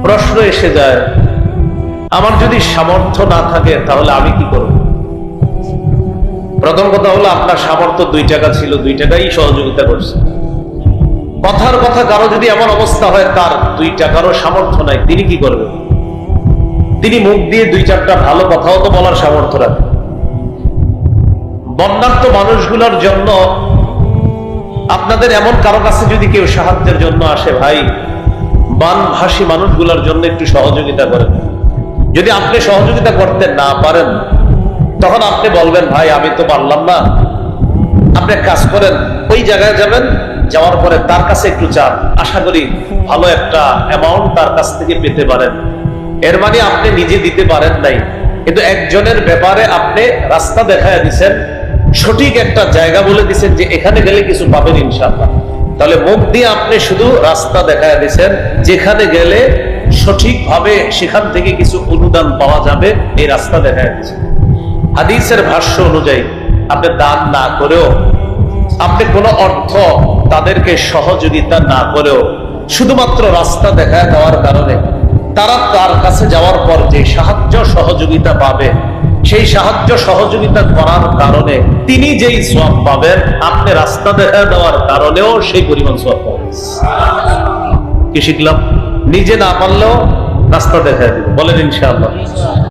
প্রশ্ন এসে যায়, আমার যদি সামর্থ্য না থাকে তাহলে আমি কি করব? প্রথম কথা হলো, আপনার সামর্থ্য 2 টাকা ছিল, 2 টাকাই সহযোগিতা করছে। কথার কথা, কারো যদি এমন অবস্থা হয় তার 2 টাকারও সামর্থ্য নাই, তিনি কি করবেন? তিনি মুখ দিয়ে 2-4টা ভালো কথাও তো বলার সামর্থ্য রাখেন। বন্যার্ত মানুষগুলোর জন্য আপনাদের এমন কারো কাছে যদি কেউ সাহায্যের জন্য আসে, ভাই বানভাসী মানুষগুলোর জন্য একটু সহযোগিতা করেন। যদি আপনি সহযোগিতা করতে না পারেন, তখন আপনি বলবেন, ভাই আমি তো পারলাম না। আপনি কাজ করেন, ওই জায়গায় যাবেন, যাওয়ার পরে তার কাছে একটু চান, আশা করি ভালো একটা অ্যামাউন্ট তার কাছ থেকে পেতে পারেন। এর মানে আপনি নিজে দিতে পারেন নাই, কিন্তু একজনের ব্যাপারে আপনি রাস্তা দেখায় দিচ্ছেন, সঠিক একটা জায়গা বলে দিচ্ছেন যে এখানে গেলে কিছু পাবেন ইনশাআল্লাহ। তাহলে মুখ দিয়ে আপনি শুধু রাস্তা দেখায় দিচ্ছেন, যেখানে গেলে সঠিকভাবে সেখান থেকে কিছু অনুদান পাওয়া যাবে, এই রাস্তা দেখায় দিচ্ছেন। হাদিসের ভাষ্য অনুযায়ী আপনি দান না করেও, আপনি কোনো অর্থ তাদেরকে সহযোগিতা না করেও, শুধুমাত্র রাস্তা দেখায় দেওয়ার কারণে তারা তার কাছে যাওয়ার পর যে সাহায্য সহযোগিতা পাবে, সেই সাহায্য সহযোগিতা করার কারণে তিনি যেই সওয়াব পাবেন, আপনি রাস্তা দেখায় দেওয়ার কারণেও সেই পরিমাণ সওয়াব পাবেন। কি শিখলাম? নিজে না পারলেও রাস্তা দেখায় দিব, বলেন ইনশাআল্লাহ।